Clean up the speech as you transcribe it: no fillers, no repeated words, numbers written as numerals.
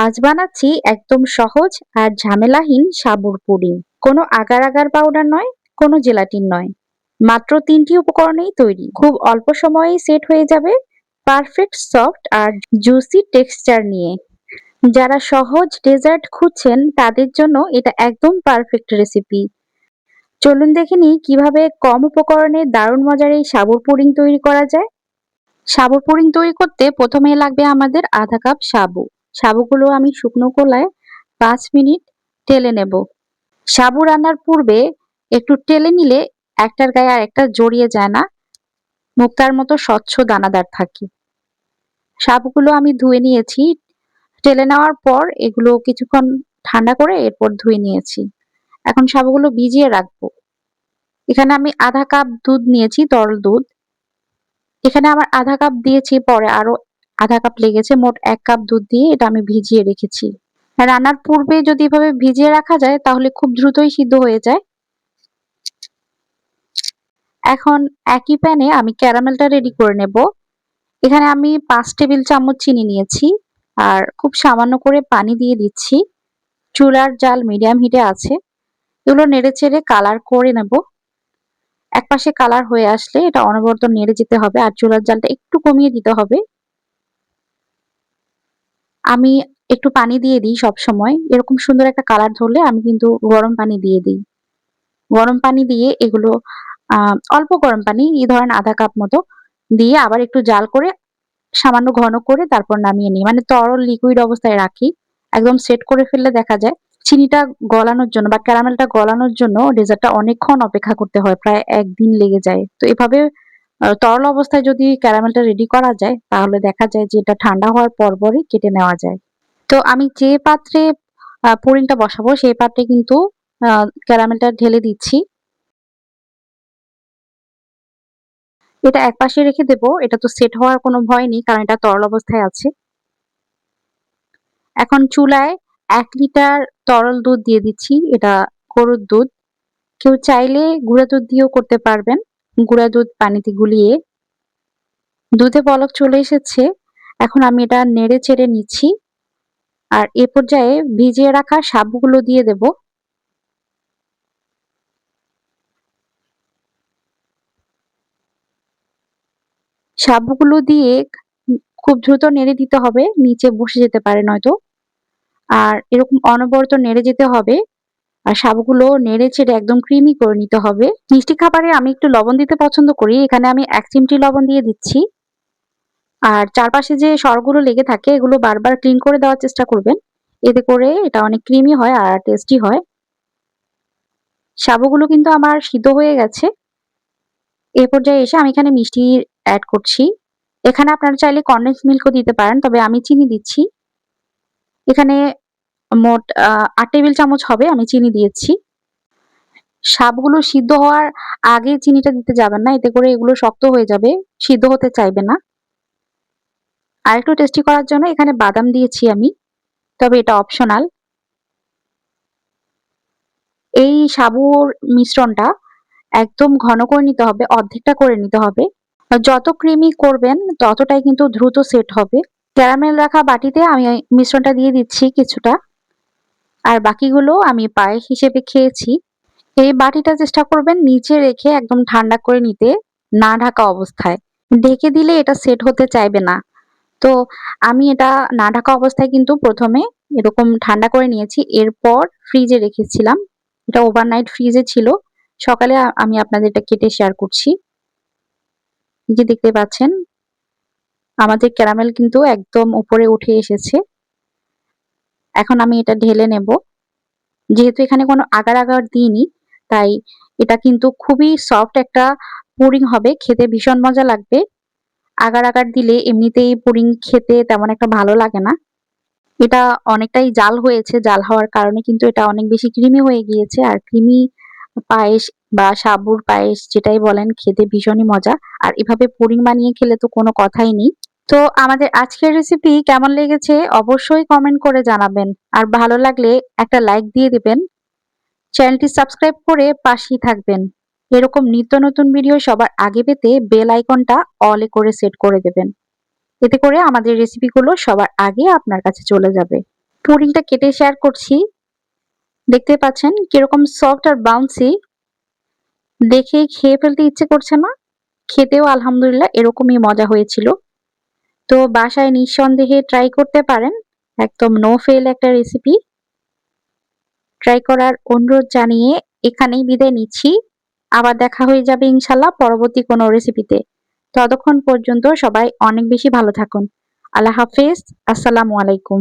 আজ বানাচ্ছি একদম সহজ আর ঝামেলাহীন সাবুর পুডিং। কোনো আগার আগার পাউডার নয়, কোনো জেলাটিন নয়, মাত্র 3টি উপকরণেই তৈরি। খুব অল্প সময়েই সেট হয়ে যাবে পারফেক্ট সফট আর জুসি টেক্সচার নিয়ে। যারা সহজ ডেজার্ট খুঁজছেন তাদের জন্য এটা একদম পারফেক্ট রেসিপি। চলুন দেখে নিই কিভাবে কম উপকরণে দারুণ মজার এই সাবুর পুডিং তৈরি করা যায়। সাবুর পুডিং তৈরি করতে প্রথমে লাগবে আমাদের আধা কাপ সাবু। সাবুগুলো আমি শুকনো খোলায় 5 মিনিট টেলে নেব। সাবু রান্নার পূর্বে একটু টেলে নিলে একটার গায়ে আর একটা জড়িয়ে যায় না, মুক্তার মতো স্বচ্ছ দানাদার থাকে। সাবুগুলো আমি ধুয়ে নিয়েছি। টেলে নেওয়ার পর এগুলো কিছুক্ষণ ঠান্ডা করে এরপর ধুয়ে নিয়েছি। এখন সাবুগুলো ভিজিয়ে রাখবো। এখানে আমি আধা কাপ দুধ নিয়েছি, তরল দুধ। এখানে আমার আধা কাপ দিয়েছি, পরে আরো আধা কাপ লেগেছে, মোট 1 কাপ দুধ দিয়ে এটা আমি ভিজিয়ে রেখেছি। রান্নার পূর্বে যদি এভাবে ভিজিয়ে রাখা যায় তাহলে খুব দ্রুতই সিদ্ধ হয়ে যায়। এখন একই প্যানে আমি ক্যারামেলটা রেডি করে নেব। এখানে আমি 5 টেবিল চামচ চিনি নিয়েছি আর খুব সামান্য করে পানি দিয়ে দিচ্ছি। চুলার জাল মিডিয়াম হিটে আছে। এগুলো নেড়ে চেড়ে কালার করে নেব। একপাশে কালার হয়ে আসলে এটা অনবরত নেড়ে যেতে হবে আর চুলার জালটা একটু কমিয়ে দিতে হবে। আমি একটু পানি দিয়ে দিই সব সময়। এরকম সুন্দর একটা কালার ধরলে আমি কিন্তু গরম পানি দিয়ে দিই। গরম পানি দিয়ে এগুলো অল্প গরম পানি, এই ধরেন আধা কাপ মতো দিয়ে আবার একটু জাল করে সামান্য ঘন করে তারপর নামিয়ে নিই। মানে তরল লিকুইড অবস্থায় রাখি। একদম সেট করে ফেললে দেখা যায় চিনিটা গলানোর জন্য বা ক্যারামেলটা গলানোর জন্য ডেজার্টটা অনেকক্ষণ অপেক্ষা করতে হয়। প্রায় 1 দিন লেগে যায়। তো এভাবে তরল অবস্থায় যদি ক্যারামেলটা রেডি করা যায় তাহলে দেখা যায় যে এটা ঠান্ডা হওয়ার পরপরই কেটে নেওয়া যায়। তো আমি যে পাত্রে পুডিংটা বসাবো সেই পাত্রে কিন্তু ক্যারামেলটা ঢেলে দিচ্ছি। এটা একপাশে রেখে দেবো। এটা তো সেট হওয়ার কোনো ভয় নেই কারণ এটা তরল অবস্থায় আছে। এখন চুলায় 1 লিটার তরল দুধ দিয়ে দিচ্ছি। এটা গরুর দুধ। কেউ চাইলে গুঁড়া দুধ দিয়েও করতে পারবেন। গুঁড়া দুধ পানিতে গুলিয়ে। দুধে বলক চলে এসেছে। এখন আমি এটা নেড়ে চেড়ে নিচ্ছি। আর এ পর্যায়ে ভিজিয়ে রাখা সাবুগুলো দিয়ে দেব। সাবুগুলো দিয়ে খুব দ্রুত নেড়ে দিতে হবে, নিচে বসে যেতে পারে নয়তো। আর এরকম অনবরত নেড়ে যেতে হবে। আর সাবুগুলো নেড়ে চেড়ে একদম ক্রিমি করে নিতে হবে। মিষ্টি খাবারে আমি একটু লবণ দিতে পছন্দ করি। এখানে আমি 1 চিমটি লবণ দিয়ে দিচ্ছি। আর চারপাশে যে সরগুলো লেগে থাকে এগুলো বারবার ক্লিন করে দেওয়ার চেষ্টা করবেন। এতে করে এটা অনেক ক্রিমি হয় আর টেস্টি হয়। সাবুগুলো কিন্তু আমার সিদ্ধ হয়ে গেছে। এ পর্যায়ে এসে আমি এখানে মিষ্টি এড করছি। এখানে আপনারা চাইলে কনডেন্স মিল্কও দিতে পারেন, তবে আমি চিনি দিচ্ছি। এখানে মোট 8 টেবিল চামচ হবে আমি চিনি দিয়েছি। সাবগুলো সিদ্ধ হওয়ার আগে চিনিটা দিতে যাবেন না, এতে করে এগুলো শক্ত হয়ে যাবে, সিদ্ধ হতে চাইবে না। আরেকটু টেস্টি করার জন্য এখানে বাদাম দিয়েছি আমি, তবে এটা অপশনাল। এই সাবুর মিশ্রণটা একদম ঘন করে নিতে হবে, অর্ধেকটা করে নিতে হবে। যত ক্রিমি করবেন ততটাই কিন্তু দ্রুত সেট হবে। ক্যারামেল রাখা বাটিতে আমি ওই মিশ্রণটা দিয়ে দিচ্ছি কিছুটা। আর বাকিগুলো আমি পায়েস হিসেবে খেয়েছি। এই বাটিটা চেষ্টা করবেন নিচে রেখে একদম ঠান্ডা করে নিতে, না ঢাকা অবস্থায়। ঢেকে দিলে এটা সেট হতে চাইবে না। তো আমি এটা না ঢাকা অবস্থায় কিন্তু প্রথমে এরকম ঠান্ডা করে নিয়েছি। এরপর ফ্রিজে রেখেছিলাম। এটা ওভারনাইট ফ্রিজে ছিল। সকালে আমি আপনাদের এটা কেটে শেয়ার করছি। এই যে দেখতে পাচ্ছেন আমাদের ক্যারামেল কিন্তু একদম উপরে উঠে এসেছে। এখন আমি এটা ঢেলে নেব। যেহেতু এখানে কোনো আগার আগার দিইনি তাই এটা কিন্তু খুবই সফট একটা পুডিং হবে, খেতে ভীষণ মজা লাগবে। আগার আগার দিলে এমনিতেই পুডিং খেতে তেমন একটা ভালো লাগে না। এটা অনেকটাই জাল হয়েছে, জাল হওয়ার কারণে কিন্তু এটা অনেক বেশি ক্রিমি হয়ে গিয়েছে। আর ক্রিমি পায়েস বা সাবুর পায়েস যেটাই বলেন খেতে ভীষণই মজা। আর এভাবে পুডিং বানিয়ে খেলে তো কোনো কথাই নেই। তো আমাদের আজকের রেসিপি কেমন লেগেছে অবশ্যই কমেন্ট করে জানাবেন। আর ভালো লাগলে একটা লাইক দিয়ে দিবেন। চ্যানেলটি সাবস্ক্রাইব করে পাশেই থাকবেন। এরকম নিত্য নতুন ভিডিও সবার আগে পেতে বেল আইকনটা অল এ করে সেট করে দেবেন। এতে করে আমাদের রেসিপিগুলো সবার আগে আপনার কাছে চলে যাবে। পুডিংটা কেটে শেয়ার করছি। দেখতে পাচ্ছেন কিরকম সফট আর বাউন্সি, দেখেই খেয়ে ফেলতে ইচ্ছে করছে না? খেতেও আলহামদুলিল্লাহ এরকমই মজা হয়েছিল। তো বাসায় নিঃসন্দেহে ট্রাই করতে পারেন। একদম নো ফেল একটা রেসিপি। ট্রাই করার অনুরোধ জানিয়ে এখানেই বিদায় নিচ্ছি। আবার দেখা হয়ে যাবে ইনশাল্লাহ পরবর্তী কোনো রেসিপিতে। ততক্ষণ পর্যন্ত সবাই অনেক বেশি ভালো থাকুন। আল্লাহ হাফেজ। আসসালামু আলাইকুম।